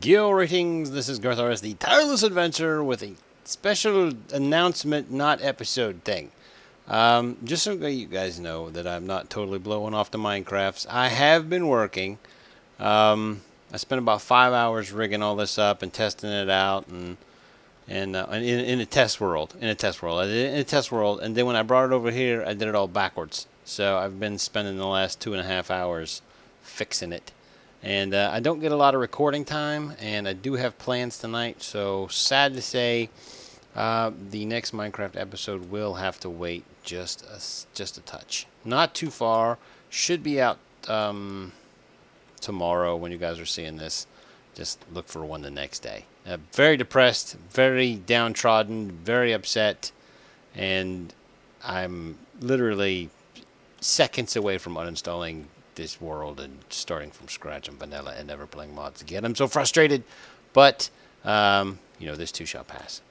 Greetings, this is garthrs, the tireless adventure with a special announcement, not episode thing. Just so you guys know that I'm not totally blowing off the Minecrafts. I have been working. I spent about 5 hours rigging all this up and testing it out, and in a test world. I did it in a test world, and then when I brought it over here, I did it all backwards. So I've been spending the last 2.5 hours fixing it. And I don't get a lot of recording time, and I do have plans tonight, so sad to say the next Minecraft episode will have to wait just a touch. Not too far. Should be out tomorrow when you guys are seeing this. Just look for one the next day. Very depressed, very downtrodden, very upset, and I'm literally seconds away from uninstalling this world and starting from scratch on vanilla and never playing mods again. I'm so frustrated, but this too shall pass.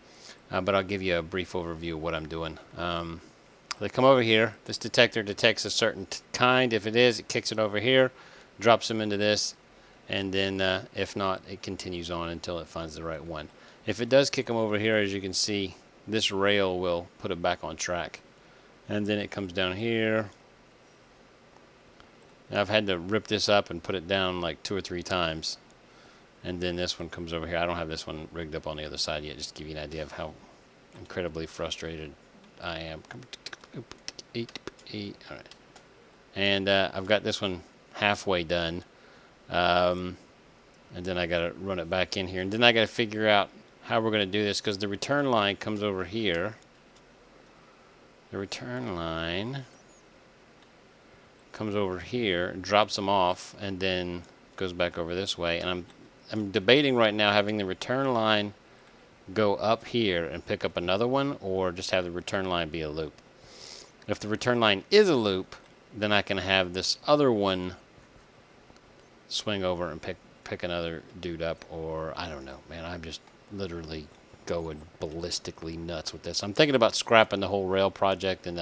But I'll give you a brief overview of what I'm doing. They come over here. This detector detects a certain kind. If it is, it kicks it over here, drops them into this, and then if not, it continues on until it finds the right one. If it does kick them over here, as you can see, this rail will put it back on track. And then it comes down here. I've had to rip this up and put it down like 2 or 3 times. And then this one comes over here. I don't have this one rigged up on the other side yet, just to give you an idea of how incredibly frustrated I am. Alright. And I've got this one halfway done. And then I got to run it back in here. And then I got to figure out how we're going to do this, because the return line comes over here. The return line comes over here, drops them off, and then goes back over this way. And I'm debating right now having the return line go up here and pick up another one, or just have the return line be a loop. If the return line is a loop, then I can have this other one swing over and pick another dude up, or I don't know, man. I'm just literally going ballistically nuts with this. I'm thinking about scrapping the whole rail project and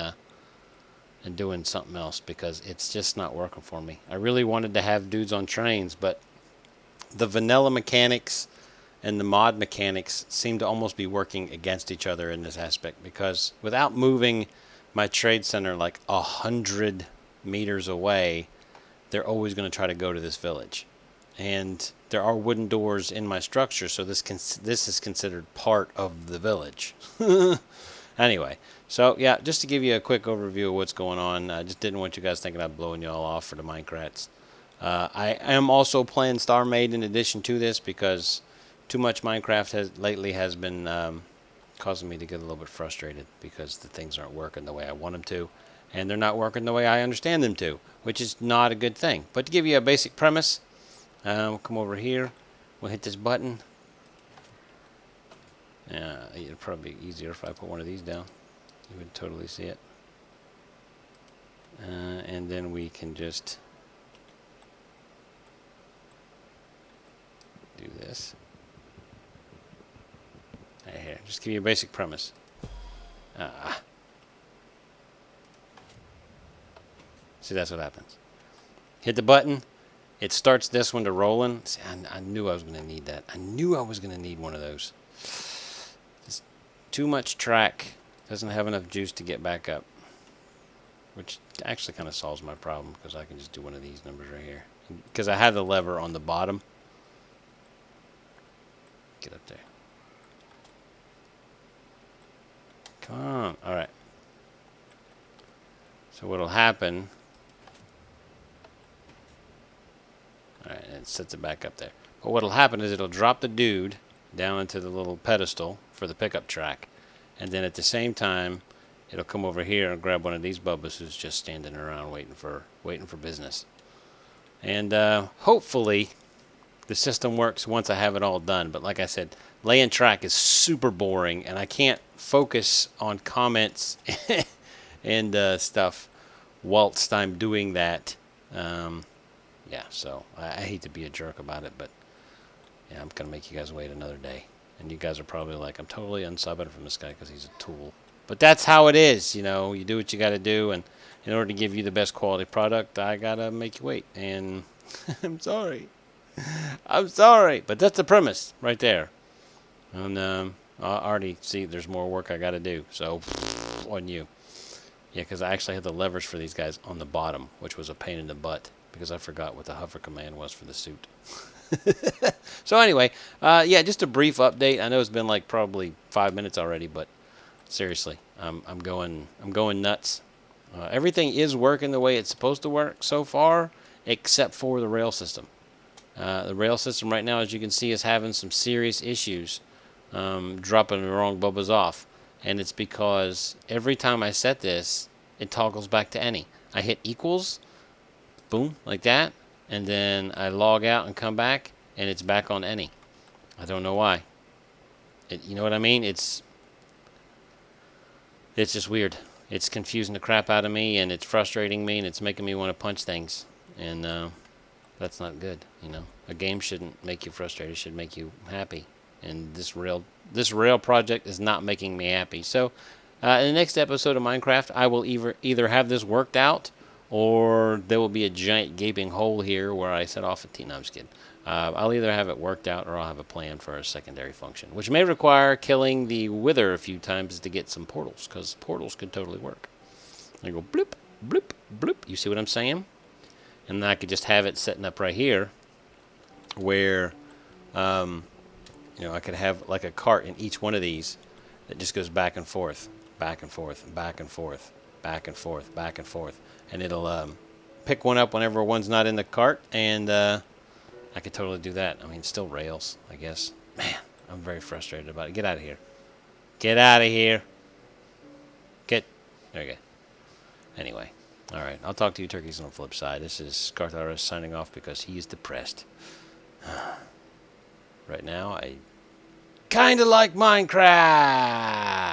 doing something else, because it's just not working for me. I really wanted to have dudes on trains, but the vanilla mechanics and the mod mechanics seem to almost be working against each other in this aspect, because without moving my trade center like 100 meters away, they're always going to try to go to this village. And there are wooden doors in my structure, so this is considered part of the village. Anyway, so yeah, just to give you a quick overview of what's going on. I just didn't want you guys thinking I'm blowing y'all off for the Minecrafts. I am also playing Star Made in addition to this, because too much Minecraft lately has been causing me to get a little bit frustrated, because the things aren't working the way I want them to, and they're not working the way I understand them to, which is not a good thing. But to give you a basic premise, we'll come over here, we'll hit this button. It'd probably be easier if I put one of these down. You would totally see it. And then we can just do this. Right here. Just give you a basic premise. See, that's what happens. Hit the button. It starts this one to rolling. See, I knew I was going to need that. I knew I was going to need one of those. Just too much track. Doesn't have enough juice to get back up. Which actually kind of solves my problem, because I can just do one of these numbers right here. Because I have the lever on the bottom. Get up there. Come on. Alright. So what'll happen... Alright, and it sets it back up there. But what'll happen is it'll drop the dude down into the little pedestal for the pickup track. And then at the same time, it'll come over here and grab one of these bubbas who's just standing around waiting for business. And hopefully the system works once I have it all done. But like I said, laying track is super boring, and I can't focus on comments and stuff whilst I'm doing that. Yeah, so I hate to be a jerk about it, but yeah, I'm going to make you guys wait another day. And you guys are probably like, I'm totally unsubbing from this guy because he's a tool. But that's how it is, you know. You do what you got to do, and in order to give you the best quality product, I got to make you wait. And I'm sorry. I'm sorry, but that's the premise right there. And I already see there's more work I got to do. So on you. Yeah, because I actually have the levers for these guys on the bottom, which was a pain in the butt because I forgot what the hover command was for the suit. So anyway, yeah, just a brief update. I know it's been like probably 5 minutes already, but seriously, I'm going nuts. Everything is working the way it's supposed to work so far, except for the rail system. The rail system right now, as you can see, is having some serious issues, dropping the wrong bubbas off. And it's because every time I set this, it toggles back to any. I hit equals, boom, like that, and then I log out and come back, and it's back on any. I don't know why. You know what I mean? It's just weird. It's confusing the crap out of me, and it's frustrating me, and it's making me want to punch things. And that's not good, you know. A game shouldn't make you frustrated. It should make you happy. And this rail project is not making me happy. So in the next episode of Minecraft, I will either have this worked out, or there will be a giant gaping hole here where I set off a T. No, I'm just kidding. I'll either have it worked out, or I'll have a plan for a secondary function, which may require killing the wither a few times to get some portals, because portals could totally work. I go bloop, bloop, bloop. You see what I'm saying? And then I could just have it setting up right here, where you know, I could have like a cart in each one of these that just goes back and forth, back and forth, back and forth, back and forth, back and forth. And it'll pick one up whenever one's not in the cart, and I could totally do that. I mean, it's still rails, I guess. Man, I'm very frustrated about it. Get out of here. Get out of here. There you go. Anyway, all right. I'll talk to you turkeys on the flip side. This is garthrs signing off because he is depressed. Right now, I kind of like Minecraft.